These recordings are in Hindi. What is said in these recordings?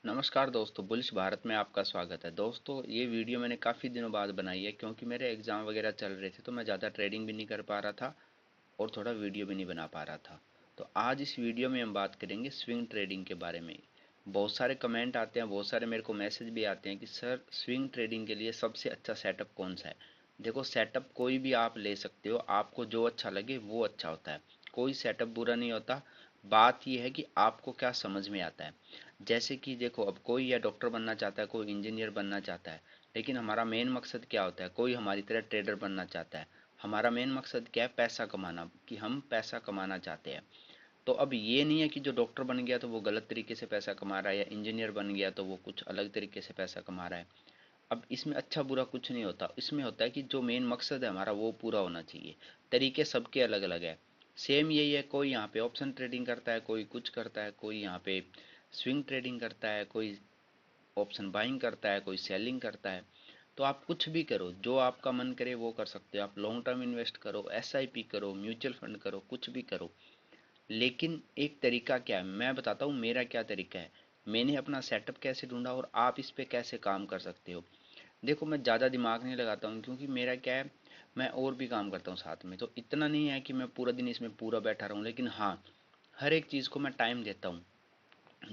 नमस्कार दोस्तों, बुलिश भारत में आपका स्वागत है। दोस्तों, ये वीडियो मैंने काफ़ी दिनों बाद बनाई है क्योंकि मेरे एग्ज़ाम वगैरह चल रहे थे तो मैं ज़्यादा ट्रेडिंग भी नहीं कर पा रहा था और थोड़ा वीडियो भी नहीं बना पा रहा था। तो आज इस वीडियो में हम बात करेंगे स्विंग ट्रेडिंग के बारे में। बहुत सारे कमेंट आते हैं, बहुत सारे मेरे को मैसेज भी आते हैं कि सर स्विंग ट्रेडिंग के लिए सबसे अच्छा सेटअप कौन सा है। देखो, सेटअप कोई भी आप ले सकते हो, आपको जो अच्छा लगे वो अच्छा होता है। कोई सेटअप बुरा नहीं होता। बात यह है कि आपको क्या समझ में आता है। जैसे कि देखो, अब कोई या डॉक्टर बनना चाहता है, कोई इंजीनियर बनना चाहता है, लेकिन हमारा मेन मकसद क्या होता है। कोई हमारी तरह ट्रेडर बनना चाहता है। हमारा मेन मकसद क्या है? पैसा कमाना, कि हम पैसा कमाना चाहते हैं। तो अब ये नहीं है कि जो डॉक्टर बन गया तो वो गलत तरीके से पैसा कमा रहा है, या इंजीनियर बन गया तो वो कुछ अलग तरीके से पैसा कमा रहा है। अब इसमें अच्छा बुरा कुछ नहीं होता। इसमें होता है कि जो मेन मकसद है हमारा वो पूरा होना चाहिए। तरीके सबके अलग अलग है। सेम यही है, कोई यहाँ पे ऑप्शन ट्रेडिंग करता है, कोई कुछ करता है, कोई यहाँ पे स्विंग ट्रेडिंग करता है, कोई ऑप्शन बाइंग करता है, कोई सेलिंग करता है। तो आप कुछ भी करो, जो आपका मन करे वो कर सकते हो। आप लॉन्ग टर्म इन्वेस्ट करो, एसआईपी करो, म्यूचुअल फंड करो, कुछ भी करो। लेकिन एक तरीका क्या है, मैं बताता हूँ मेरा क्या तरीका है। मैंने अपना सेटअप कैसे ढूंढा और आप इस पे कैसे काम कर सकते हो। देखो, मैं ज़्यादा दिमाग नहीं लगाता हूँ क्योंकि मेरा क्या है, मैं और भी काम करता हूँ साथ में। तो इतना नहीं है कि मैं पूरा दिन इसमें पूरा बैठा रहूँ, लेकिन हाँ, हर एक चीज़ को मैं टाइम देता हूँ।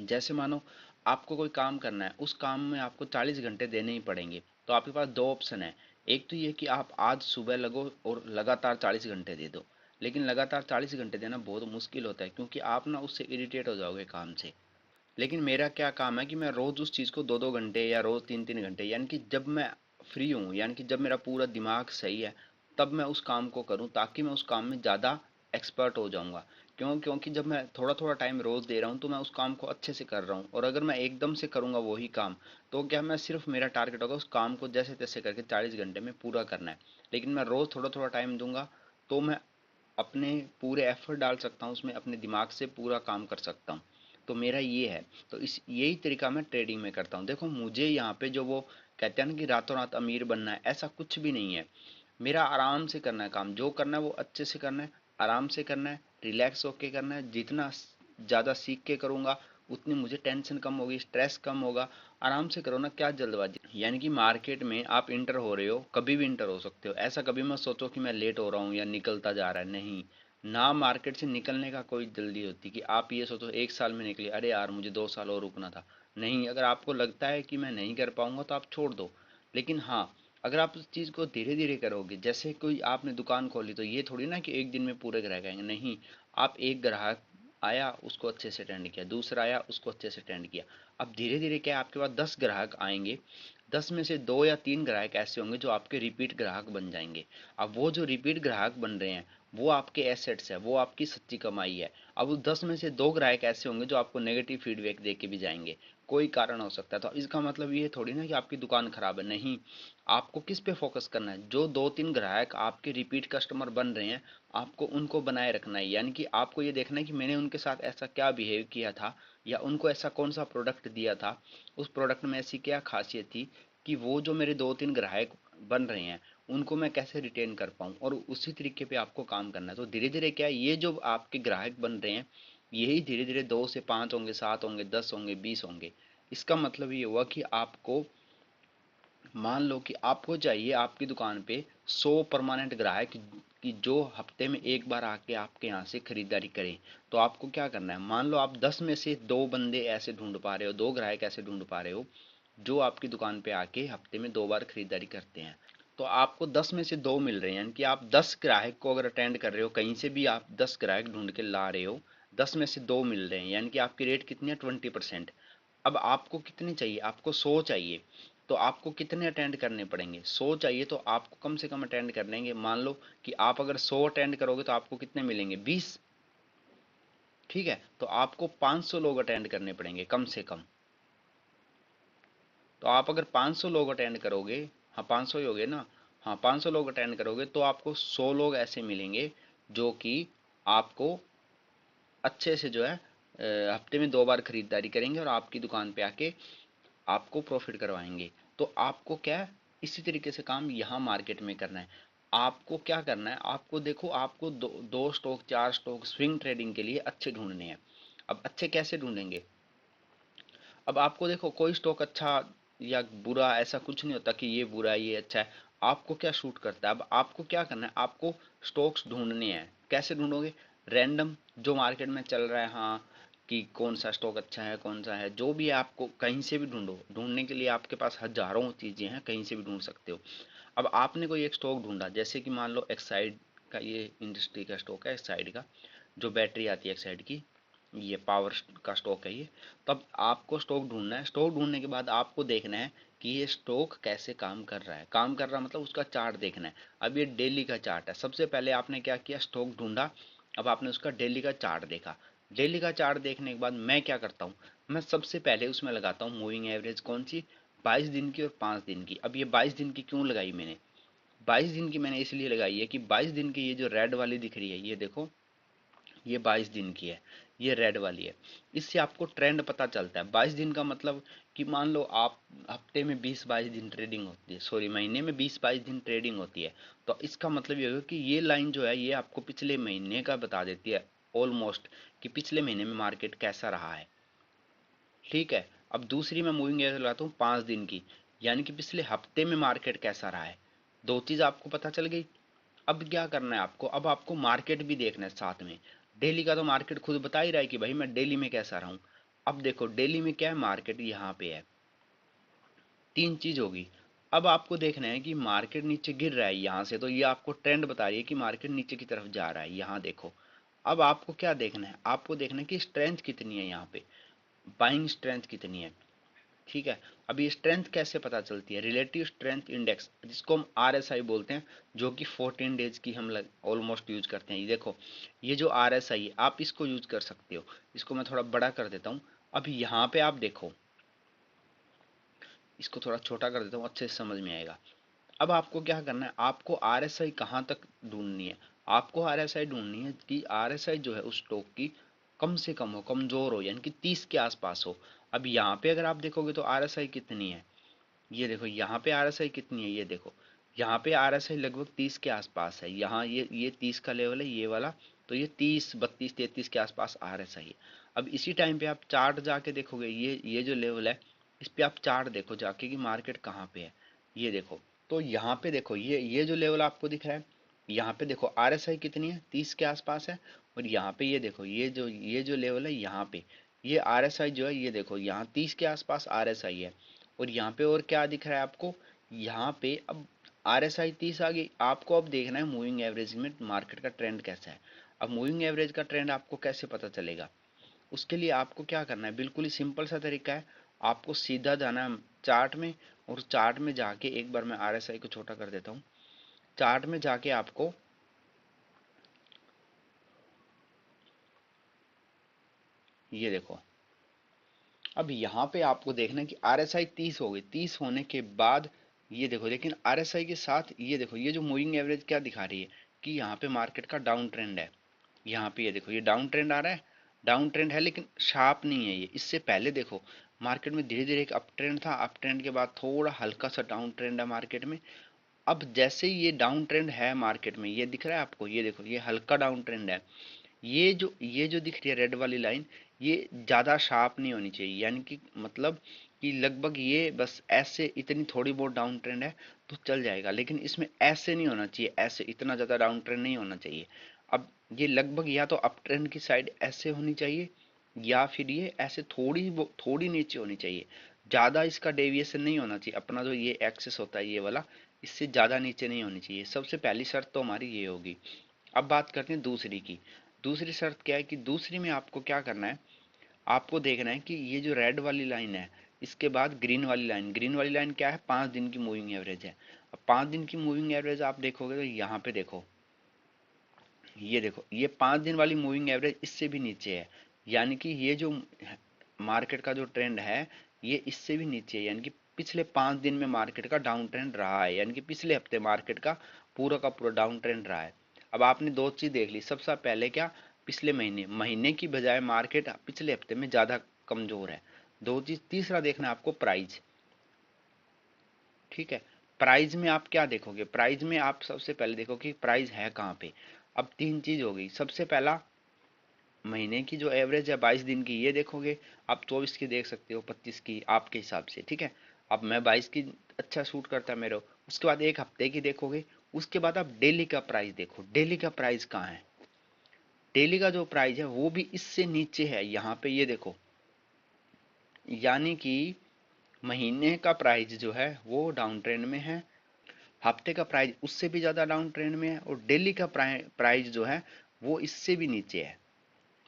जैसे मानो आपको कोई काम करना है, उस काम में आपको 40 घंटे देने ही पड़ेंगे। तो आपके पास दो ऑप्शन है। एक तो ये कि आप आज सुबह लगो और लगातार 40 घंटे दे दो। लेकिन लगातार 40 घंटे देना बहुत मुश्किल होता है क्योंकि आप ना उससे इरिटेट हो जाओगे काम से। लेकिन मेरा क्या काम है कि मैं रोज़ उस चीज़ को 2-2 घंटे या रोज़ 3-3 घंटे, यानी कि जब मैं फ्री हूँ, यानी कि जब मेरा पूरा दिमाग सही है, तब मैं उस काम को करूँ ताकि मैं उस काम में ज़्यादा एक्सपर्ट हो जाऊँगा। क्योंकि जब मैं थोड़ा थोड़ा टाइम रोज़ दे रहा हूँ तो मैं उस काम को अच्छे से कर रहा हूँ। और अगर मैं एकदम से करूँगा वही काम, तो क्या, मैं सिर्फ, मेरा टारगेट होगा उस काम को जैसे तैसे करके 40 घंटे में पूरा करना है। लेकिन मैं रोज़ थोड़ा थोड़ा टाइम दूंगा तो मैं अपने पूरे एफर्ट डाल सकता हूँ उसमें, अपने दिमाग से पूरा काम कर सकता हूँ। तो मेरा ये है। तो इस यही तरीका मैं ट्रेडिंग में करता हूँ। देखो, मुझे यहाँ पे जो वो कहते हैं ना कि रातों रात अमीर बनना है, ऐसा कुछ भी नहीं है। मेरा आराम से करना है काम, जो करना है वो अच्छे से करना है, आराम से करना है, रिलैक्स होके करना है। जितना ज़्यादा सीख के करूँगा उतनी मुझे टेंशन कम होगी, स्ट्रेस कम होगा। आराम से करो ना, क्या जल्दबाजी। यानी कि मार्केट में आप इंटर हो रहे हो, कभी भी इंटर हो सकते हो। ऐसा कभी मत सोचो कि मैं लेट हो रहा हूँ या निकलता जा रहा है, नहीं। ना मार्केट से निकलने का कोई जल्दी होती कि आप ये सोचो 1 साल में निकले, अरे यार मुझे 2 साल और रुकना था। नहीं, अगर आपको लगता है कि मैं नहीं कर पाऊंगा तो आप छोड़ दो। लेकिन हाँ, अगर आप उस चीज़ को धीरे धीरे करोगे, जैसे कोई आपने दुकान खोली तो ये थोड़ी ना कि एक दिन में पूरे ग्राहक आएंगे, नहीं। आप एक ग्राहक आया, उसको अच्छे से अटेंड किया, दूसरा आया, उसको अच्छे से अटेंड किया। अब धीरे धीरे क्या है, आपके पास 10 ग्राहक आएंगे। 10 में से 2 या 3 ग्राहक ऐसे होंगे जो आपके रिपीट ग्राहक बन जाएंगे। अब वो जो रिपीट ग्राहक बन रहे हैं वो आपके एसेट्स है, वो आपकी सच्ची कमाई है। अब उस 10 में से 2 ग्राहक ऐसे होंगे जो आपको नेगेटिव फीडबैक दे के भी जाएंगे। कोई कारण हो सकता है। तो इसका मतलब ये थोड़ी ना कि आपकी दुकान खराब है, नहीं। आपको किस पे फोकस करना है, जो 2-3 ग्राहक आपके रिपीट कस्टमर बन रहे हैं, आपको उनको बनाए रखना है। यानी कि आपको ये देखना है कि मैंने उनके साथ ऐसा क्या बिहेव किया था, या उनको ऐसा कौन सा प्रोडक्ट दिया था, उस प्रोडक्ट में ऐसी क्या खासियत थी कि वो जो मेरे 2-3 ग्राहक बन रहे हैं उनको मैं कैसे रिटेन कर पाऊँ। और उसी तरीके पे आपको काम करना है। तो धीरे धीरे क्या है, ये जो आपके ग्राहक बन रहे हैं, यही धीरे धीरे 2 से 5 होंगे, 7 होंगे, 10 होंगे, 20 होंगे। इसका मतलब ये हुआ कि आपको, मान लो कि आपको चाहिए आपकी दुकान पे 100 परमानेंट ग्राहक कि जो हफ्ते में एक बार आके आपके यहाँ से खरीदारी करें। तो आपको क्या करना है, मान लो आप 10 में से 2 बंदे ऐसे ढूंढ पा रहे हो, 2 ग्राहक ऐसे ढूंढ पा रहे हो जो आपकी दुकान पे आके हफ्ते में 2 बार खरीदारी करते हैं। तो आपको 10 में से 2 मिल रहे हैं, यानी कि आप 10 ग्राहक को अगर अटेंड कर रहे हो, कहीं से भी आप 10 ग्राहक ढूंढ के ला रहे हो, 10 में से 2 मिल रहे हैं, यानी कि आपकी रेट कितनी है, 20%। अब आपको कितने चाहिए, आपको 100 चाहिए। तो आपको कितने अटेंड करने पड़ेंगे, 100 चाहिए तो आपको कम से कम अटेंड कर लेंगे। मान लो कि आप अगर 100 अटेंड करोगे तो आपको कितने मिलेंगे, 20। ठीक है, तो आपको 500 लोग अटेंड करने पड़ेंगे कम से कम। तो आप अगर 500 लोग अटेंड करोगे, हाँ 500 ही हो गए ना, हाँ 500 लोग अटेंड करोगे तो आपको 100 लोग ऐसे मिलेंगे जो कि आपको अच्छे से जो है हफ्ते में 2 बार खरीदारी करेंगे और आपकी दुकान पे आके आपको प्रॉफिट करवाएंगे। तो आपको क्या है, इसी तरीके से काम यहाँ मार्केट में करना है। आपको क्या करना है, आपको देखो, आपको दो स्टॉक, 4 स्टॉक स्विंग ट्रेडिंग के लिए अच्छे ढूंढने हैं। अब अच्छे कैसे ढूंढेंगे, अब आपको देखो कोई स्टॉक अच्छा या बुरा ऐसा कुछ नहीं होता कि ये बुरा है ये अच्छा है। आपको क्या सूट करता है, अब आपको क्या करना है, आपको स्टॉक्स ढूंढने हैं। कैसे ढूंढोगे? रैंडम जो मार्केट में चल रहा है, हाँ, कि कौन सा स्टॉक अच्छा है कौन सा है, जो भी है आपको कहीं से भी ढूंढो। ढूंढने के लिए आपके पास हजारों चीजें हैं, कहीं से भी ढूंढ सकते हो। अब आपने कोई एक स्टॉक ढूंढा, जैसे कि मान लो एक्साइड का, ये इंडस्ट्री का स्टॉक है एक्साइड का, जो बैटरी आती है एक्साइड की, ये पावर का स्टॉक है ये। तो अब आपको स्टॉक ढूंढना है। स्टॉक ढूंढने के बाद आपको देखना है कि ये स्टॉक कैसे काम कर रहा है। काम कर रहा मतलब उसका चार्ट देखना है। अब ये डेली का चार्ट है। सबसे पहले आपने क्या किया, स्टॉक ढूंढा, अब आपने उसका डेली का चार्ट देखा। डेली का चार्ट देखने के बाद मैं क्या करता हूँ, मैं सबसे पहले उसमें लगाता हूँ मूविंग एवरेज। कौन सी? 22 दिन की और 5 दिन की। अब ये 22 दिन की क्यों लगाई मैंने? 22 दिन की मैंने इसलिए लगाई है कि 22 दिन की ये जो रेड वाली दिख रही है, ये देखो, ये 22 दिन की है, ये रेड वाली है। इससे आपको ट्रेंड पता चलता है। 22 दिन का मतलब कि मान लो आप हफ्ते में 20-22 दिन ट्रेडिंग होती है, सॉरी महीने में 20-22 दिन ट्रेडिंग होती है। तो इसका मतलब ये होगा कि ये लाइन जो है ये आपको पिछले महीने का बता देती है ऑलमोस्ट, कि पिछले महीने में मार्केट कैसा रहा है। ठीक है। अब दूसरी मैं मूविंग एवरेज लगाता हूँ 5 दिन की, यानी कि पिछले हफ्ते में मार्केट कैसा रहा है। दो चीज आपको पता चल गई। अब क्या करना है आपको, अब आपको मार्केट भी देखना है साथ में। डेली का तो मार्केट खुद बता ही रहा है कि भाई मैं डेली में कैसा रहा हूं। अब देखो डेली में क्या है, मार्केट यहाँ पे है। तीन चीज होगी। अब आपको देखना है कि मार्केट नीचे गिर रहा है यहाँ से, तो ये आपको ट्रेंड बता रही है कि मार्केट नीचे की तरफ जा रहा है, यहाँ देखो। अब आपको क्या देखना है, आपको देखना है कि स्ट्रेंथ कितनी है यहाँ पे, बाइंग स्ट्रेंथ कितनी है। ठीक है। अब ये स्ट्रेंथ कैसे पता चलती है? रिलेटिव स्ट्रेंथ इंडेक्स, जिसको हम आरएसआई बोलते हैं, जो कि 14 डेज की हम ऑलमोस्ट यूज करते हैं। ये देखो, ये जो आरएसआई है आप इसको यूज कर सकते हो। इसको मैं थोड़ा बड़ा कर देता हूँ। अब यहाँ पे आप देखो, इसको थोड़ा छोटा कर देता हूँ, अच्छे से समझ में आएगा। अब आपको क्या करना है, आपको आरएसआई कहाँ तक ढूंढनी है? आपको आरएसआई ढूंढनी है कि आरएसआई जो है उस स्टॉक की कम से कम हो, कमजोर हो, यानी कि 30 के आसपास हो। अब यहाँ पे अगर आप देखोगे तो आरएसआई कितनी है, ये देखो यहाँ पे आरएसआई कितनी है, ये देखो यहाँ पे आरएसआई लगभग 30 के आसपास है। यहाँ ये 30 का लेवल है ये वाला, तो ये 30, 32, 33 के आसपास आरएसआई है। अब इसी टाइम पे आप चार्ट जाके देखोगे, ये जो लेवल है, इस पे आप चार्ट देखो जाके कि मार्केट कहाँ पे है। ये देखो, तो यहाँ पे देखो, ये जो लेवल आपको दिख रहा है, यहाँ पे देखो आरएसआई कितनी है, 30 के आसपास है। और यहाँ पे ये देखो, ये जो लेवल है यहाँ पे, ये आरएसआई जो है, ये देखो यहाँ 30 के आसपास आरएसआई है। और यहाँ पे और क्या दिख रहा है आपको, यहाँ पे अब आरएसआई 30 आ गई। आपको अब देखना है मूविंग एवरेज में मार्केट का ट्रेंड कैसा है। अब मूविंग एवरेज का ट्रेंड आपको कैसे पता चलेगा? उसके लिए आपको क्या करना है, बिल्कुल ही सिंपल सा तरीका है। आपको सीधा जाना है चार्ट में, और चार्ट में जाके एक बार मैं आरएसआई को छोटा कर देता हूँ। चार्ट में जाके आपको ये देखो, अब यहाँ पे आपको देखना है कि आरएसआई 30 हो गई। 30 होने के बाद ये देखो, लेकिन आरएसआई के साथ ये देखो, ये जो मूविंग एवरेज क्या दिखा रही है कि यहाँ पे मार्केट का डाउन ट्रेंड है। यहाँ पे ये देखो, ये डाउन ट्रेंड आ रहा है। डाउन ट्रेंड है लेकिन शार्प नहीं है ये। इससे पहले देखो मार्केट में धीरे धीरे एक अप ट्रेंड था, अप ट्रेंड के बाद थोड़ा हल्का सा डाउन ट्रेंड है मार्केट में। अब जैसे ही ये डाउन ट्रेंड है मार्केट में, ये दिख रहा है आपको, ये देखो ये हल्का डाउन ट्रेंड है। ये जो दिख रही है रेड वाली लाइन, ये ज़्यादा शार्प नहीं होनी चाहिए, यानी कि मतलब कि लगभग ये बस ऐसे इतनी थोड़ी बहुत डाउन ट्रेंड है तो चल जाएगा, लेकिन इसमें ऐसे नहीं होना चाहिए, ऐसे इतना ज़्यादा डाउन ट्रेंड नहीं होना चाहिए। अब ये लगभग या तो अप ट्रेंड की साइड ऐसे होनी चाहिए, या फिर ये ऐसे थोड़ी नीचे होनी चाहिए। ज़्यादा इसका डेविएशन नहीं होना चाहिए, अपना जो ये एक्सेस होता है ये वाला, इससे ज़्यादा नीचे नहीं होनी चाहिए। सबसे पहली शर्त तो हमारी ये होगी। अब बात करते हैं दूसरी की। दूसरी शर्त क्या है कि दूसरी में आपको क्या करना है, आपको देखना है कि ये जो रेड वाली लाइन है, इसके बाद ग्रीन वाली लाइन, ग्रीन वाली लाइन क्या है, 5 दिन की मूविंग एवरेज है। अब 5 दिन की मूविंग एवरेज आप देखोगे तो यहाँ पे देखो, ये देखो, ये 5 दिन वाली मूविंग एवरेज इससे भी नीचे है। यानी कि ये जो मार्केट का जो ट्रेंड है, ये इससे भी नीचे है। यानी कि पिछले 5 दिन में मार्केट का डाउन ट्रेंड रहा है, यानी कि पिछले हफ्ते मार्केट का पूरा डाउन ट्रेंड रहा है। अब आपने दो चीज देख ली, सबसे पहले क्या, पिछले महीने महीने की बजाय मार्केट पिछले हफ्ते में ज्यादा कमजोर है। दो चीज, तीसरा देखना है आपको प्राइस। ठीक है। प्राइस में आप क्या देखोगे, प्राइस में आप सबसे पहले देखो कि प्राइस है कहाँ पे। अब तीन चीज हो गई, सबसे पहला महीने की जो एवरेज है 22 दिन की, ये देखोगे आप 24 की देख सकते हो, 25 की, आपके हिसाब से, ठीक है। अब मैं 22 की अच्छा सूट करता है मेरे, उसके बाद एक हफ्ते की देखोगे, उसके बाद आप डेली का प्राइस देखो, डेली का प्राइस कहाँ है। डेली का जो प्राइस है वो भी इससे नीचे है यहाँ पे, ये देखो, यानी कि महीने का प्राइस जो है वो डाउन ट्रेंड में है, हफ्ते का प्राइस उससे भी ज्यादा डाउन ट्रेंड में है, और डेली का प्राइस जो है वो इससे भी नीचे है।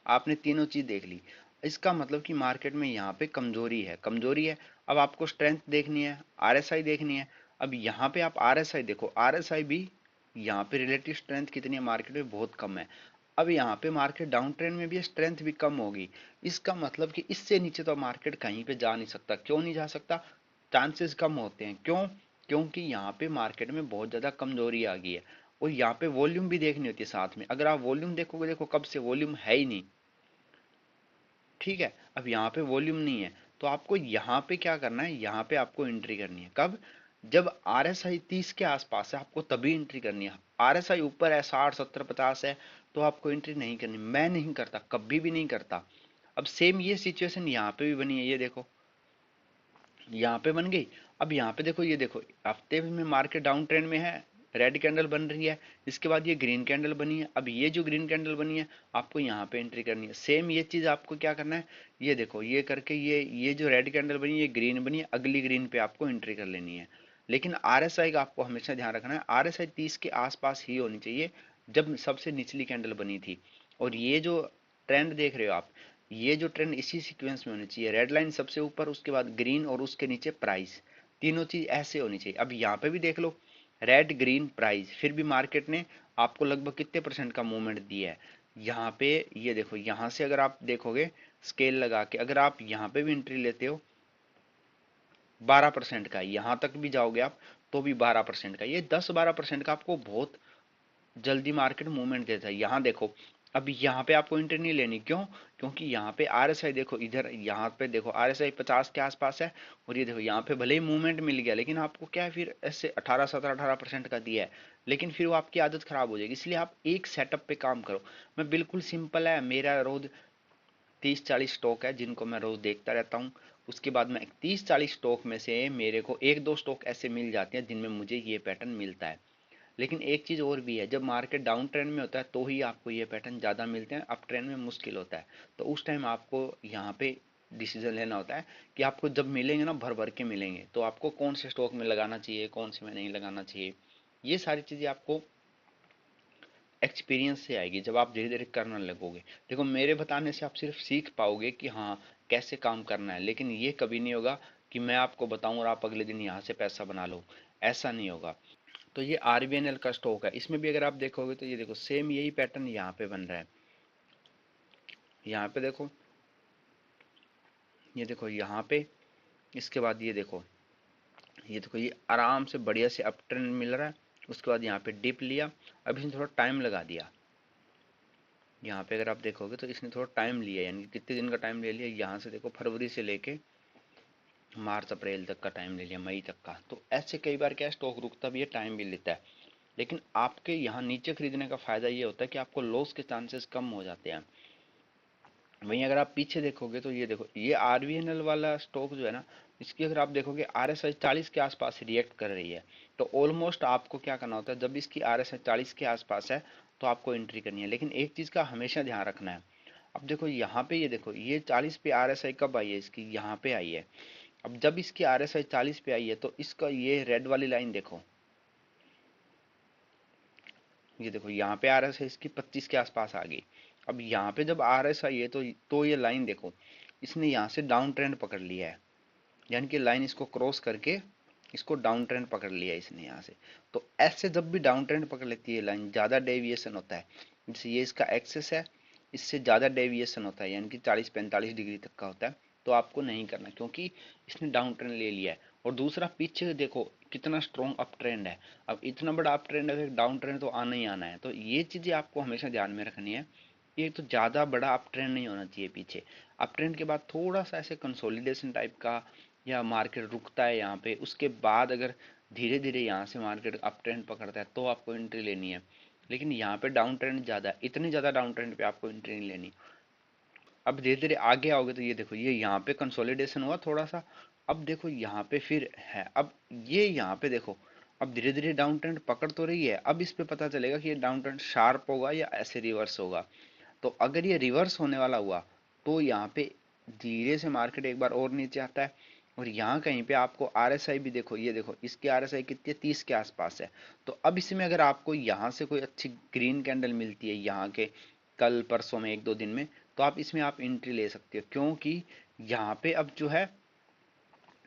आपने तीनों चीज देख ली, इसका मतलब कि मार्केट में यहाँ पे कमजोरी है, कमजोरी है। अब आपको स्ट्रेंथ देखनी है, आरएसआई देखनी है। अब यहाँ पे आप आरएसआई देखो, आरएसआई भी यहाँ पे रिलेटिव स्ट्रेंथ कितनी है मार्केट में, बहुत कम है। अब यहाँ पे मार्केट डाउन ट्रेंड में भी स्ट्रेंथ भी कम होगी, इसका मतलब कि इससे नीचे तो मार्केट कहीं पे जा नहीं सकता। क्यों नहीं जा सकता? चांसेस कम होते हैं। क्यों? क्योंकि यहाँ पे मार्केट में बहुत ज्यादा कमजोरी आ गई है, और यहाँ पे वॉल्यूम भी देखनी होती है साथ में। अगर आप वॉल्यूम देखोगे, देखो कब से वॉल्यूम है ही नहीं, ठीक है। अब यहाँ पे वॉल्यूम नहीं है, तो आपको यहाँ पे क्या करना है, यहाँ पे आपको एंट्री करनी है। कब? जब आरएसआई 30 के आसपास है, आपको तभी एंट्री करनी है। आरएसआई ऊपर है 60 70 50 है, तो आपको एंट्री नहीं करनी। मैं नहीं करता, कभी भी नहीं करता। अब सेम ये सिचुएशन यहाँ पे भी बनी है, ये देखो यहाँ पे बन गई। अब यहाँ पे देखो, ये देखो हफ्ते में मार्केट डाउन ट्रेंड में है, रेड कैंडल बन रही है, इसके बाद ये ग्रीन कैंडल बनी है। अब ये जो ग्रीन कैंडल बनी है, आपको यहाँ पे एंट्री करनी है। सेम ये चीज आपको क्या करना है, ये देखो ये करके, ये जो रेड कैंडल बनी है, ये ग्रीन बनी है, अगली ग्रीन पे आपको एंट्री कर लेनी है। लेकिन आरएसआई का आपको हमेशा ध्यान रखना है, आरएसआई 30 के आसपास ही होनी चाहिए जब सबसे निचली कैंडल बनी थी। और ये जो ट्रेंड देख रहे हो आप, ये जो ट्रेंड इसी सीक्वेंस में होनी चाहिए, रेड लाइन सबसे ऊपर, उसके बाद ग्रीन, और उसके नीचे प्राइस, तीनों चीज ऐसे होनी चाहिए। अब यहाँ पे भी देख लो, रेड ग्रीन प्राइस, फिर भी मार्केट ने आपको लगभग कितने परसेंट का मूवमेंट दिया है। यहाँ पे ये देखो, यहाँ से अगर आप देखोगे स्केल लगा के, अगर आप यहाँ पे भी एंट्री लेते हो 12% का, यहाँ तक भी जाओगे आप तो भी 12% का, ये 10-12% का आपको बहुत जल्दी मार्केट मूवमेंट देता है। यहाँ देखो, अब यहाँ पे आपको एंट्री नहीं लेनी। क्यों? क्योंकि यहाँ पे आरएसआई देखो, इधर यहाँ पे देखो आरएसआई 50 के आसपास है, और ये देखो यहाँ पे भले ही मूवमेंट मिल गया, लेकिन आपको क्या है, फिर ऐसे 18-17-18% का दिया है, लेकिन फिर वो आपकी आदत खराब हो जाएगी। इसलिए आप एक सेटअप पे काम करो। मैं बिल्कुल सिंपल है, मेरा रोज 30-40 स्टॉक है जिनको मैं रोज देखता रहता हूँ। उसके बाद में 30-40 स्टॉक में से मेरे को एक दो स्टॉक ऐसे मिल जाते हैं जिनमें मुझे ये पैटर्न मिलता है। लेकिन एक चीज और भी है, जब मार्केट डाउन ट्रेंड में होता है तो ही आपको ये पैटर्न ज्यादा मिलते हैं, अप ट्रेंड में मुश्किल होता है। तो उस टाइम आपको यहाँ पे डिसीजन लेना होता है कि आपको जब मिलेंगे ना, भर भर के मिलेंगे, तो आपको कौन से स्टॉक में लगाना चाहिए, कौन से में नहीं लगाना चाहिए। ये सारी चीजें आपको एक्सपीरियंस से आएगी जब आप धीरे धीरे करने लगोगे। देखो मेरे बताने से आप सिर्फ सीख पाओगे कि हाँ कैसे काम करना है, लेकिन ये कभी नहीं होगा कि मैं आपको बताऊं और आप अगले दिन यहाँ से पैसा बना लो, ऐसा नहीं होगा। तो ये आरबीएनएल का स्टॉक है, इसमें भी अगर आप देखोगे तो ये देखो सेम यही पैटर्न यहाँ पे बन रहा है। यहाँ पे देखो, ये देखो यहाँ पे, इसके बाद ये देखो ये आराम से बढ़िया से अप ट्रेंड मिल रहा है। उसके बाद यहाँ पे डिप लिया, अब इसने थोड़ा टाइम लगा दिया। यहाँ पे अगर आप देखोगे तो इसने थोड़ा टाइम लिया, यानी कितने दिन का टाइम ले लिया, यहाँ से देखो फरवरी से लेके मार्च अप्रैल तक का टाइम ले लिया, मई तक का। तो ऐसे कई बार क्या स्टॉक रुकता भी है, टाइम भी लेता है। लेकिन आपके यहाँ नीचे खरीदने का फायदा ये होता है कि आपको लॉस के चांसेस कम हो जाते हैं। वहीं अगर आप पीछे देखोगे तो ये देखो, ये आरवीएनएल वाला स्टॉक जो है ना, इसकी अगर आप देखोगे आरएसआई 40 के आसपास रिएक्ट कर रही है। तो ऑलमोस्ट आपको क्या करना होता है, जब इसकी आरएसआई 40 के आसपास है तो आपको एंट्री करनी है। लेकिन एक चीज का हमेशा ध्यान रखना है, अब देखो यहाँ पे, ये देखो ये 40 पे आरएसआई कब आई है, इसकी यहाँ पे आई है। अब जब इसकी आरएसआई 40 पे आई है तो इसका ये रेड वाली लाइन देखो, ये देखो यहाँ पे आरएसआई इसकी 25 के आसपास आ गई। अब यहाँ पे जब आरएसआई है तो ये लाइन देखो, इसने यहाँ से डाउन ट्रेंड पकड़ लिया है, यानी कि लाइन इसको क्रॉस करके इसको डाउन ट्रेंड पकड़ लिया है इसने यहाँ से। तो ऐसे जब भी डाउन ट्रेंड पकड़ लेती है लाइन, ज्यादा डेविएशन होता है, जैसे ये इसका एक्सेस है, इससे ज्यादा डेविएशन होता है, यानी कि 40-45 डिग्री तक का होता है, तो आपको नहीं करना, क्योंकि इसने डाउन ट्रेंड ले लिया है। और दूसरा पीछे देखो कितना स्ट्रॉन्ग अप ट्रेंड है। अब इतना बड़ा अप ट्रेंड है, डाउन ट्रेंड तो आना ही आना है। तो ये चीजें आपको हमेशा ध्यान में रखनी है। ये तो ज्यादा बड़ा अप ट्रेंड नहीं होना चाहिए पीछे। अप ट्रेंड के बाद थोड़ा सा ऐसे कंसोलिडेशन टाइप का, या मार्केट रुकता है यहाँ पे, उसके बाद अगर धीरे धीरे यहाँ से मार्केट अप ट्रेंड पकड़ता है तो आपको एंट्री लेनी है। लेकिन यहाँ पे डाउन ट्रेंड ज्यादा है, इतनी ज्यादा डाउन ट्रेंड पे आपको एंट्री नहीं लेनी। अब धीरे धीरे आगे आओगे तो ये देखो, ये यहाँ पे कंसोलिडेशन हुआ थोड़ा सा। अब देखो यहाँ पे फिर है, अब ये यहाँ पे देखो, अब धीरे धीरे डाउन ट्रेंड पकड़ तो रही है। अब इस पे पता चलेगा कि ये डाउन ट्रेंड शार्प होगा या ऐसे रिवर्स होगा। तो अगर ये रिवर्स होने वाला हुआ तो यहाँ पे धीरे से मार्केट एक बार और नीचे आता है। और यहाँ कहीं पे आपको आरएसआई भी देखो, ये देखो इसकी आरएसआई कितनी है, 30 के आसपास है। तो अब इसमें अगर आपको यहाँ से कोई अच्छी ग्रीन कैंडल मिलती है यहाँ के कल परसों में, एक दो दिन में, तो आप इसमें आप एंट्री ले सकते हो। क्योंकि यहाँ पे अब जो है,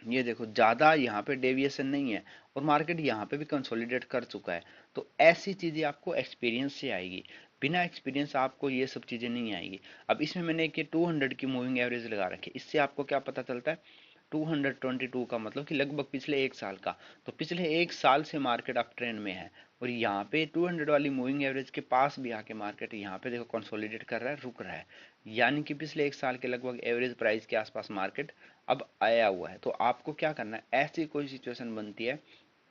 ये देखो ज्यादा यहाँ पे डेविएशन नहीं है और मार्केट यहाँ पे भी कंसोलिडेट कर चुका है। तो ऐसी चीजें आपको एक्सपीरियंस से आएगी, बिना एक्सपीरियंस आपको ये सब चीजें नहीं आएगी। अब इसमें मैंने एक 200 की मूविंग एवरेज लगा रखी है, इससे आपको क्या पता चलता है, 222 का मतलब कि लगभग पिछले एक साल का। तो पिछले एक साल से मार्केट अप ट्रेंड में है। और यहाँ पे 200 वाली मूविंग एवरेज के पास भी आके मार्केट यहाँ पे देखो कंसोलिडेट कर रहा है, रुक रहा है। यानी कि पिछले एक साल के लगभग एवरेज प्राइस के आसपास मार्केट अब आया हुआ है। तो आपको क्या करना है, ऐसी कोई सिचुएशन बनती है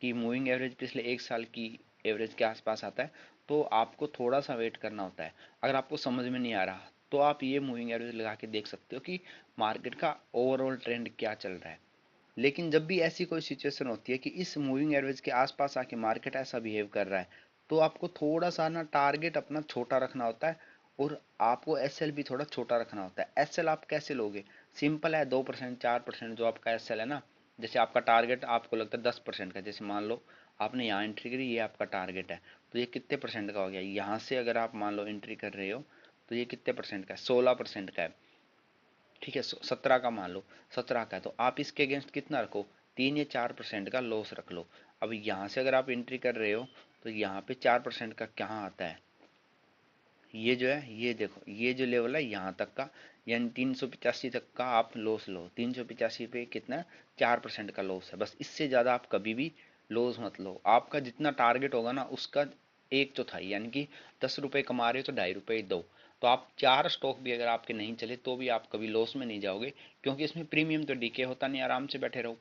कि मूविंग एवरेज पिछले एक साल की एवरेज के आसपास आता है, तो आपको थोड़ा सा वेट करना होता है। अगर आपको समझ में नहीं आ रहा तो आप ये मूविंग एवरेज लगा के देख सकते हो कि मार्केट का ओवरऑल ट्रेंड क्या चल रहा है। लेकिन जब भी ऐसी कोई सिचुएशन होती है कि इस मूविंग एवरेज के आसपास आके मार्केट ऐसा बिहेव कर रहा है, तो आपको थोड़ा सा ना टारगेट अपना छोटा रखना होता है। और आपको एसएल भी थोड़ा छोटा रखना होता है। एसएल आप कैसे लोगे, सिंपल है, 2% 4% जो आपका एसएल है ना। जैसे आपका टारगेट आपको लगता है 10% का, जैसे मान लो आपने यहाँ एंट्री करी, ये आपका टारगेट है, तो ये कितने परसेंट का हो गया, यहाँ से अगर आप मान लो एंट्री कर रहे हो तो ये कितने परसेंट का है, 16% का है। ठीक है, 17 का मान लो, 17 का है, तो आप इसके अगेंस्ट कितना रखो, 3 या 4% का लॉस रख लो। अब यहाँ से अगर आप एंट्री कर रहे हो तो यहाँ पे 4% का क्या आता है, ये जो है, ये देखो ये जो लेवल है यहाँ तक का, यानी 385 तक का आप लॉस लो। 385 पे कितना, 4% का लॉस है। बस इससे ज़्यादा आप कभी भी लॉस मत लो। आपका जितना टारगेट होगा ना उसका एक चौथाई, यानी कि 10 रुपये कमा रहे हो तो 2.5 रुपये ही दो। तो आप 4 स्टॉक भी अगर आपके नहीं चले तो भी आप कभी लॉस में नहीं जाओगे, क्योंकि इसमें प्रीमियम तो डीके होता नहीं, आराम से बैठे रहो।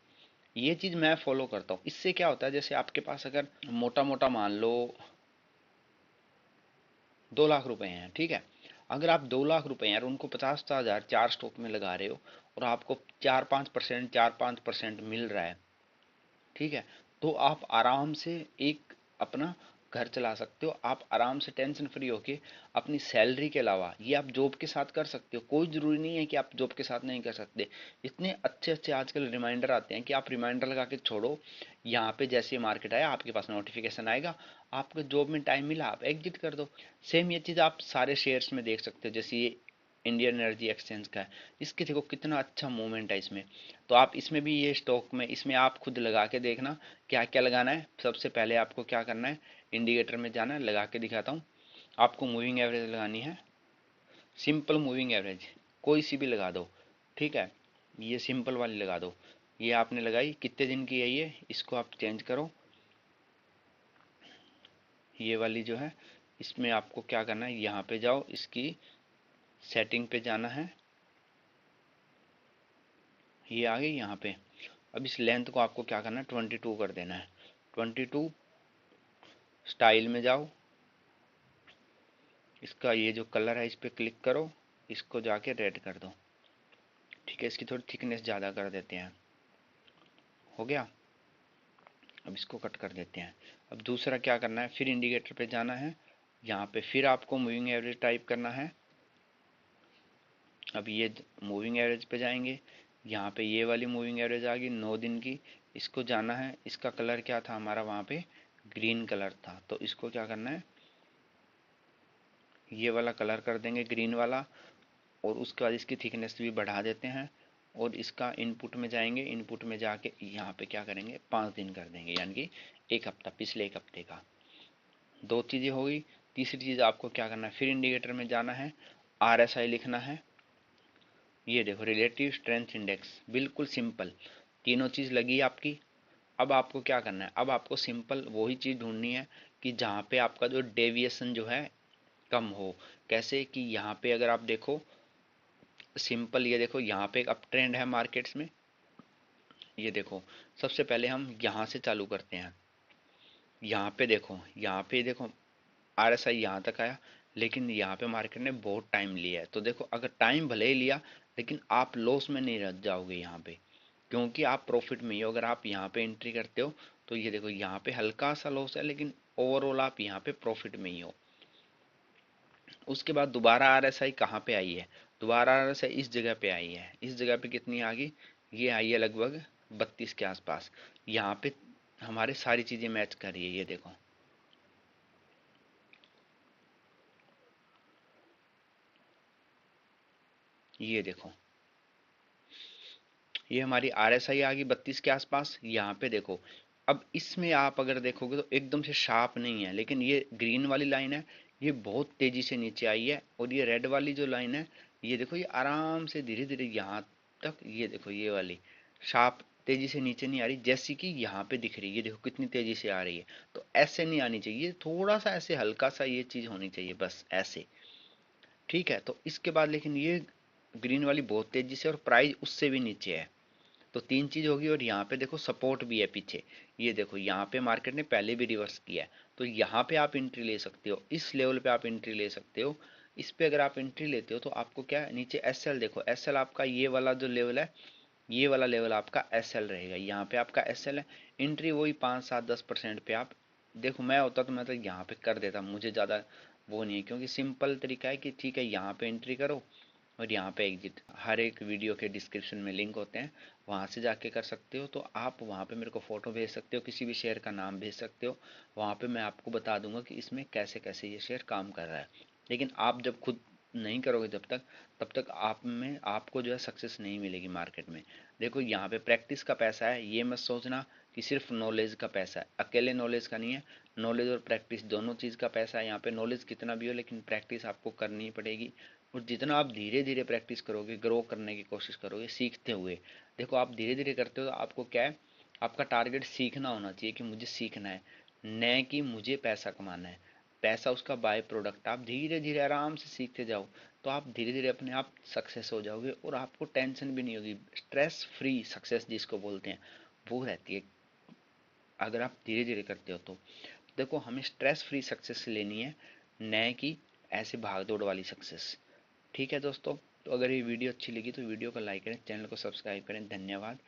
ये चीज़ मैं फॉलो करता हूँ। इससे क्या होता है, जैसे आपके पास अगर मोटा मोटा मान लो 2 लाख रुपए हैं, ठीक है, अगर आप 2 लाख रुपए हैं और उनको 50,000 चार स्टॉक में लगा रहे हो और आपको 4-5% मिल रहा है, ठीक है, तो आप आराम से एक अपना घर चला सकते हो। आप आराम से टेंशन फ्री होके अपनी सैलरी के अलावा ये आप जॉब के साथ कर सकते हो। कोई ज़रूरी नहीं है कि आप जॉब के साथ नहीं कर सकते। इतने अच्छे अच्छे आजकल रिमाइंडर आते हैं कि आप रिमाइंडर लगा के छोड़ो, यहाँ पे जैसे मार्केट आया आपके पास नोटिफिकेशन आएगा, आपको जॉब में टाइम मिला आप एग्जिट कर दो। सेम ये चीज़ आप सारे शेयर्स में देख सकते हो। जैसे ये इंडियन एनर्जी एक्सचेंज का है, इसके देखो कितना अच्छा मूवमेंट है इसमें। तो आप इसमें भी ये स्टॉक में, इसमें आप खुद लगा के देखना क्या क्या लगाना है। सबसे पहले आपको क्या करना है, इंडिकेटर में जाना है, लगा के दिखाता हूँ आपको। मूविंग एवरेज लगानी है, सिंपल मूविंग एवरेज कोई सी भी लगा दो, ठीक है, ये सिंपल वाली लगा दो। ये आपने लगाई, कितने दिन की है ये, इसको आप चेंज करो, ये वाली जो है, इसमें आपको क्या करना है, यहाँ पे जाओ, इसकी सेटिंग पे जाना है, ये आ गई यहाँ पे। अब इस लेंथ को आपको क्या करना है, 22 कर देना है। 22 स्टाइल में जाओ, इसका ये जो कलर है इस पर क्लिक करो, इसको जाके रेड कर दो, ठीक है, इसकी थोड़ी थिकनेस ज़्यादा कर देते हैं, हो गया। अब इसको कट कर देते हैं। अब दूसरा क्या करना है, फिर इंडिकेटर पे जाना है, यहाँ पे फिर आपको मूविंग एवरेज टाइप करना है। अब ये मूविंग एवरेज पे जाएंगे, यहाँ पे ये वाली मूविंग एवरेज आ गई 9 दिन की, इसको जाना है। इसका कलर क्या था हमारा वहाँ पे, ग्रीन कलर था, तो इसको क्या करना है, ये वाला कलर कर देंगे ग्रीन वाला। और उसके बाद इसकी थिकनेस भी बढ़ा देते हैं। और इसका इनपुट में जाएंगे, इनपुट में जाके यहाँ पे क्या करेंगे, 5 दिन कर देंगे, यानी कि एक हफ्ता, पिछले एक हफ्ते का। दो चीज़ें हो गई। तीसरी चीज़ आपको क्या करना है, फिर इंडिकेटर में जाना है, आरएसआई लिखना है, ये देखो रिलेटिव स्ट्रेंथ इंडेक्स, बिल्कुल सिंपल, तीनों चीज़ लगी आपकी। अब आपको क्या करना है, अब आपको सिंपल वही चीज़ ढूंढनी है कि जहाँ पे आपका जो डेविएशन जो है कम हो। कैसे कि यहाँ पे अगर आप देखो सिंपल, ये देखो यहाँ पे एक अप ट्रेंड है मार्केट्स में, ये देखो सबसे पहले हम यहाँ से चालू करते हैं। यहाँ पे देखो, यहाँ पे देखो आरएसआई यहाँ तक आया, लेकिन यहाँ पे मार्केट ने बहुत टाइम लिया है। तो देखो, अगर टाइम भले ही लिया, लेकिन आप लॉस में नहीं रह जाओगे यहाँ पे, क्योंकि आप प्रॉफिट में ही हो। अगर आप यहाँ पे एंट्री करते हो तो ये देखो, यहाँ पे हल्का सा लॉस है, लेकिन ओवरऑल आप यहाँ पे प्रॉफिट में ही हो। उसके बाद दोबारा आरएसआई कहाँ पे आई है? दोबारा आरएसआई इस जगह पे आई है। इस जगह पे कितनी आ गई? ये आई है लगभग 32 के आसपास। यहाँ पे हमारे सारी चीजें मैच कर रही है, ये देखो। ये देखो, ये हमारी आरएसआई आ गई 32 के आसपास। यहाँ पे देखो, अब इसमें आप अगर देखोगे तो एकदम से शार्प नहीं है, लेकिन ये ग्रीन वाली लाइन है, ये बहुत तेजी से नीचे आई है। और ये रेड वाली जो लाइन है, ये देखो, ये आराम से धीरे धीरे यहाँ तक, ये देखो, ये वाली शार्प तेजी से नीचे नहीं आ रही, जैसी कि यहाँ पे दिख रही है। ये देखो कितनी तेजी से आ रही है। तो ऐसे नहीं आनी चाहिए, थोड़ा सा ऐसे हल्का सा ये चीज होनी चाहिए, बस ऐसे। ठीक है, तो इसके बाद लेकिन ये ग्रीन वाली बहुत तेजी से, और प्राइस उससे भी नीचे है। तो तीन चीज होगी। और यहाँ पे देखो सपोर्ट भी है पीछे। ये देखो, यहाँ पे मार्केट ने पहले भी रिवर्स किया है, तो यहाँ पे आप एंट्री ले सकते हो, इस लेवल पे आप एंट्री ले सकते हो। इस पे अगर आप एंट्री लेते हो तो आपको क्या है, नीचे एस एल देखो, एस एल आपका ये वाला जो लेवल है, ये वाला लेवल आपका एस एल रहेगा। यहाँ पे आपका एस एल है। एंट्री वही 5 7 10% पे आप देखो। मैं होता तो मैं तो यहाँ पे कर देता, मुझे ज़्यादा वो नहीं है, क्योंकि सिंपल तरीका है कि ठीक है, यहाँ पे एंट्री करो और यहाँ पे एग्जिट। हर एक वीडियो के डिस्क्रिप्शन में लिंक होते हैं, वहाँ से जाके कर सकते हो। तो आप वहाँ पे मेरे को फ़ोटो भेज सकते हो, किसी भी शेयर का नाम भेज सकते हो। वहाँ पे मैं आपको बता दूंगा कि इसमें कैसे कैसे ये शेयर काम कर रहा है। लेकिन आप जब खुद नहीं करोगे जब तक, तब तक आप में आपको जो है सक्सेस नहीं मिलेगी मार्केट में। देखो, यहाँ पे प्रैक्टिस का पैसा है, ये मत सोचना कि सिर्फ नॉलेज का पैसा है। अकेले नॉलेज का नहीं है, नॉलेज और प्रैक्टिस दोनों चीज़ का पैसा है यहाँ पे। नॉलेज कितना भी हो, लेकिन प्रैक्टिस आपको करनी ही पड़ेगी। और जितना आप धीरे धीरे प्रैक्टिस करोगे, ग्रो करने की कोशिश करोगे सीखते हुए। देखो, आप धीरे धीरे करते हो तो आपको क्या है, आपका टारगेट सीखना होना चाहिए कि मुझे सीखना है, न कि मुझे पैसा कमाना है। पैसा उसका बाय प्रोडक्ट। आप धीरे धीरे आराम से सीखते जाओ, तो आप धीरे धीरे अपने आप सक्सेस हो जाओगे, और आपको टेंशन भी नहीं होगी। स्ट्रेस फ्री सक्सेस जिसको बोलते हैं, वो रहती है अगर आप धीरे धीरे करते हो तो। देखो, हमें स्ट्रेस फ्री सक्सेस लेनी है, न कि ऐसे भाग दौड़ वाली सक्सेस। ठीक है दोस्तों, तो अगर ये वीडियो अच्छी लगी तो वीडियो को लाइक करें, चैनल को सब्सक्राइब करें। धन्यवाद।